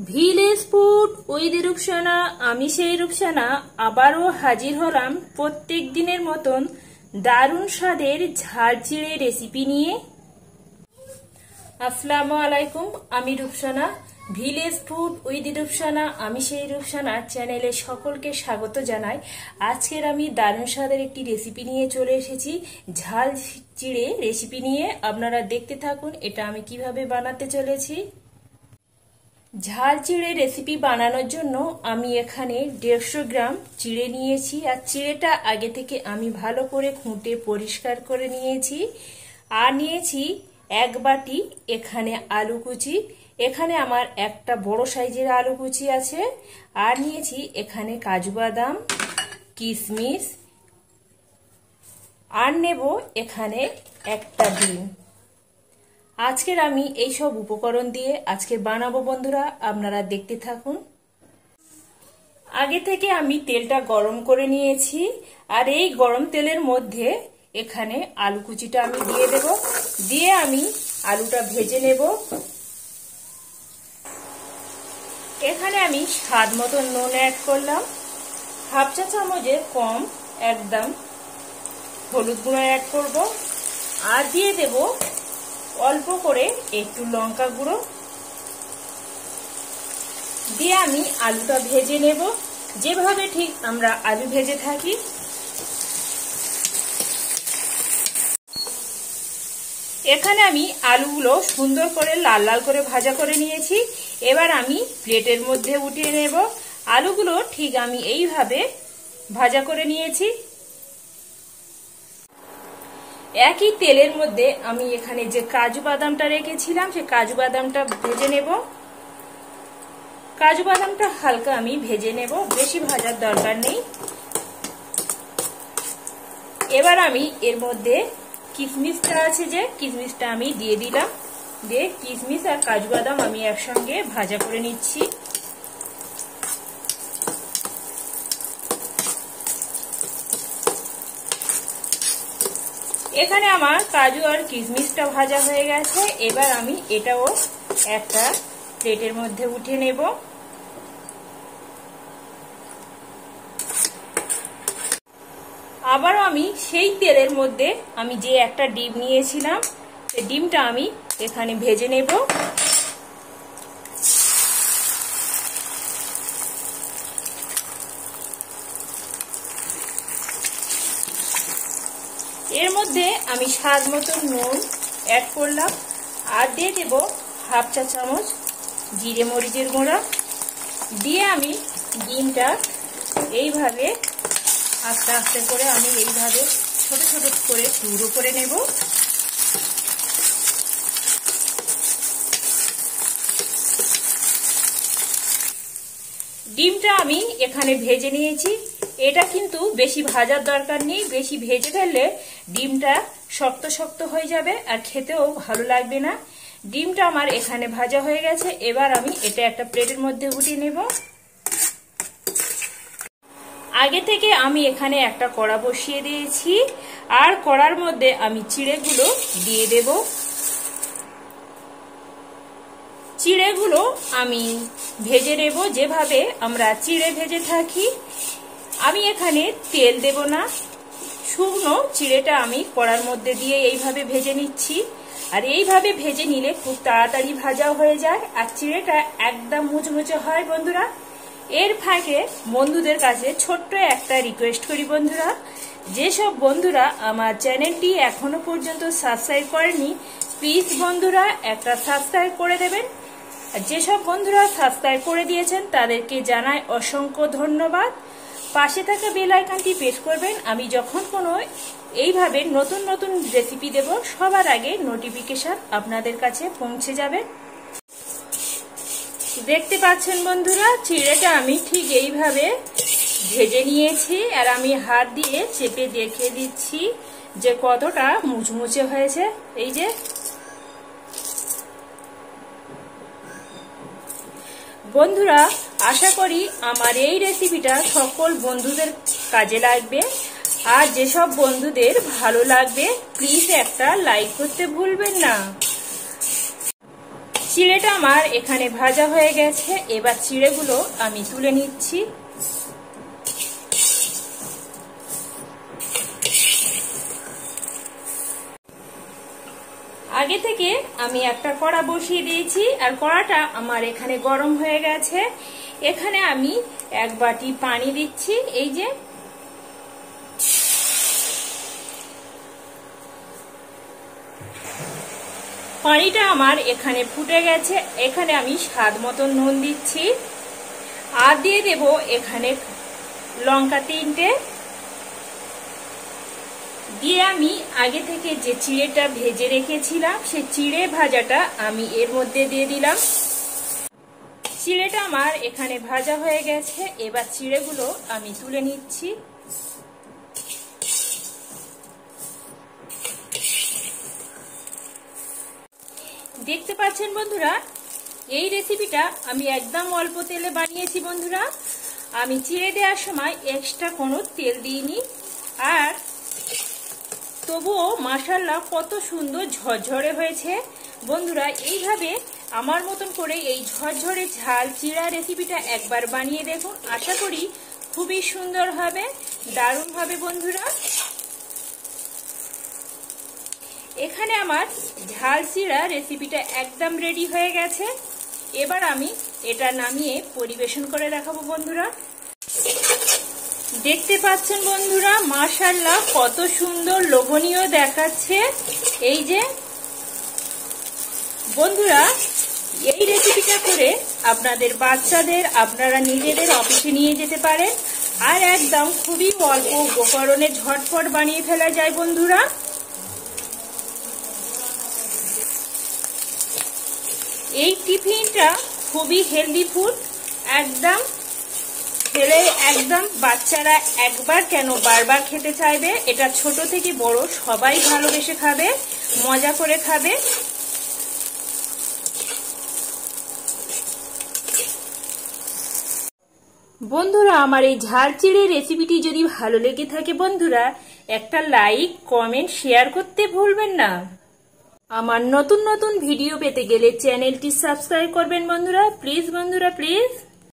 Village food with Rupsana. আমি সেই রূপসানা আবারও হাজির হলাম প্রত্যেক দিনের মতন দারুণ স্বাদের ঝাল চিড়ে রেসিপি নিয়ে। আসসালামু আলাইকুম, আমি Rupsana. Village food with Rupsana আমি সেই রূপসানা চ্যানেলে সকলকে স্বাগত জানাই। আজকের আমি দারুণ স্বাদের একটি রেসিপি নিয়ে চলে এসেছি, ঝাল চিড়ে রেসিপি নিয়ে। আপনারা দেখতে থাকুন এটা আমি কিভাবে বানাতে চলেছি। ঝাল চিড়ে রেসিপি বানানোর জন্য আমি এখানে 150 গ্রাম চিড়ে নিয়েছি। আর চিড়েটা আগে থেকে আমি ভালো করে খুঁটে পরিষ্কার করে নিয়েছি। আর নিয়েছি 1 বাটি এখানে আলু কুচি। এখানে আমার একটা বড় সাইজের আলু কুচি আছে। আর নিয়েছি এখানে কাজু বাদাম, কিশমিশ। আর নেব এখানে একটা ডিম। আজকের আমি এই সব উপকরণ দিয়ে আজকে বানাবো বন্ধুরা, আপনারা দেখতে থাকুন। আগে থেকে আমি তেলটা গরম করে নিয়েছি। আর এই গরম তেলের মধ্যে এখানে আলু কুচিটা আমি দিয়ে দেব। দিয়ে আমি আলুটা ভেজে নেব। এখানে আমি স্বাদ মতো নুন অ্যাড করলাম, 1/2 চা চামচের কম একদম হলুদ গুঁড়ো অ্যাড করব। আর দিয়ে দেব অল্প করে একটু লঙ্কা গুঁড়ো। দিয়ে আমি আলুটা ভেজে নেব যেভাবে ঠিক আমরা আলু ভেজে থাকি। এখানে আমি আলুগুলো সুন্দর করে লাল লাল করে ভাজা করে নিয়েছি। এবার আমি প্লেটের মধ্যে উঠিয়ে নেব। আলুগুলো ঠিক আমি এইভাবে ভাজা করে নিয়েছি। একই তেলের মধ্যে আমি এখানে যে কাজু বাদামটা রেখেছিলাম সে কাজু বাদামটা ভেজে নেব। কাজু বাদামটা হালকা আমি ভেজে নেব, বেশি ভাজার দরকার নেই। এবার আমি এর মধ্যে কিশমিশটা আছে যে কিশমিশটা আমি দিয়ে দিলাম। দিয়ে কিশমিশ আর কাজু বাদাম আমি একসঙ্গে ভাজা করে নিচ্ছি। এখানে আমার কাজু আর কিশমিশটা ভাজা হয়ে গেছে। এবার আমি এটাও একটা প্লেটের মধ্যে উঠিয়ে নেব। আবারও আমি সেই তেলের মধ্যে আমি যে একটা ডিম নিয়েছিলাম সেই ডিমটা আমি এখানে ভেজে নেব। এর মধ্যে আমি স্বাদ মতো নুন অ্যাড করলাম। আর দিয়ে দেব 1/2 চা চামচ জিরে মরিচের গুঁড়া। দিয়ে আমি ডিমটা এইভাবে আস্তে আস্তে করে আমি এইভাবে ছোট ছোট করে টুকরো করে নেব। ডিমটা আমি এখানে ভেজে নিয়েছি। এটা কিন্তু বেশি ভাজার দরকার নেই, বেশি ভেজে ফেললে ডিমটা শক্ত শক্ত হয়ে যাবে আর খেতেও ভালো লাগবে না। ডিমটা আমার এখানে ভাজা হয়ে গেছে। এবার আমি এটা একটা প্লেটের মধ্যে উঠিয়ে নেব। আগে থেকে আমি এখানে একটা কড়া বসিয়ে দিয়েছি। আর কড়ার মধ্যে আমি চিড়েগুলো দিয়ে দেব। চিড়েগুলো আমি ভেজে নেব যেভাবে আমরা চিড়ে ভেজে থাকি। আমি এখানে তেল দেব না, শুকনো চিড়েটা আমি কড়ার মধ্যে দিয়ে এইভাবে ভেজে নিচ্ছি। আর এইভাবে ভেজে নিলে খুব তাড়াতাড়ি ভাজা হয়ে যায় আর চিড়েটা একদম মুচমুচে হয় বন্ধুরা। এর ফাঁকে বন্ধুদের কাছে ছোট্ট একটা রিকোয়েস্ট করি বন্ধুরা, যেসব বন্ধুরা আমার চ্যানেলটি এখনো পর্যন্ত সাবস্ক্রাইব করেনি প্লিজ বন্ধুরা একটা সাবস্ক্রাইব করে দেবেন। আর যেসব বন্ধুরা সাবস্ক্রাইব করে দিয়েছেন তাদেরকে জানাই অসংখ্য ধন্যবাদ। পাশে থাকা বেল আইকনটি প্রেস করবেন। আমি যখন কোনো এইভাবে নতুন নতুন রেসিপি দেব সবার আগে নোটিফিকেশন আপনাদের কাছে পৌঁছে যাবে। দেখতে পাচ্ছেন বন্ধুরা চিড়েটা আমি ঠিক এইভাবে ভেজে নিয়েছি। আর আমি হাত দিয়ে চেপে দেখে দিচ্ছি যে কতটা মুচমুচে হয়েছে। এই যে বন্ধুরা, আশা করি আমার এই রেসিপিটা সকল বন্ধুদের কাজে লাগবে। আর যেসব বন্ধুদের ভালো লাগবে প্লিজ একটা লাইক করতে ভুলবেন না। চিড়েটা আমার এখানে ভাজা হয়ে গেছে। এবার চিড়েগুলো আমি তুলে নিচ্ছি। আগে থেকে আমি একটা কড়া বসিয়ে দিয়েছি, আর কড়াটা আমার এখানে গরম হয়ে গেছে। এখানে আমি 1 বাটি পানি দিচ্ছি। এই যে পানিটা আমার এখানে ফুটে গেছে। এখানে আমি স্বাদ মতো নুন দিচ্ছি, আর দিয়ে দেব এখানে লঙ্কা 3টে। দিয়ে আমি আগে থেকে যে চিড়েটা ভেজে রেখেছিলাম সেই চিড়ে ভাজাটা আমি এর মধ্যে দিয়ে দিলাম। চিড়েটা আমার এখানে ভাজা হয়ে গেছে। এবার চিড়েগুলো আমি তুলে নিচ্ছি। দেখতে পাচ্ছেন বন্ধুরা, এই রেসিপিটা আমি একদম অল্প তেলে বানিয়েছি বন্ধুরা। আমি চিড়ে দেওয়ার সময় এক্সট্রা কোনো তেল দিইনি। আর তবুও মাশাআল্লাহ কত সুন্দর ঝরঝরে হয়েছে বন্ধুরা। এইভাবে আমার মতন করে এই ঝরঝরে ঝাল চিড়া রেসিপিটা একবার বানিয়ে দেখুন। আশা করি খুবই সুন্দর হবে, দারুণ হবে বন্ধুরা। এখানে আমার ঝাল চিড়া রেসিপিটা একদম রেডি হয়ে গেছে। এবার আমি এটা নামিয়ে পরিবেশন করে দেখাবো বন্ধুরা। দেখতে পাচ্ছেন বন্ধুরা, মাশাআল্লাহ কত সুন্দর লোভনীয় দেখাচ্ছে। এই যে বন্ধুরা, এই রেসিপিটা করে আপনাদের বাচ্চাদের আপনারা নিজেদের অফিসে নিয়ে যেতে পারেন। আর একদম খুবই অল্প উপকরণে ঝটপট বানিয়ে ফেলা যায় বন্ধুরা। এই টিফিনটা খুবই হেলদি ফুড, একদম খেলে একদম বাচ্চারা একবার কেন বারবার খেতে চাইবে। এটা ছোট থেকে বড় সবাই ভালোবেসে খাবে, মজা করে খাবে। বন্ধুরা, আমার এই ঝাল চিড়ে রেসিপিটি যদি ভালো লেগে থাকে বন্ধুরা, একটা লাইক, কমেন্ট, শেয়ার করতে ভুলবেন না। আমার নতুন নতুন ভিডিও পেতে গেলে চ্যানেলটি সাবস্ক্রাইব করবেন বন্ধুরা, প্লিজ বন্ধুরা প্লিজ।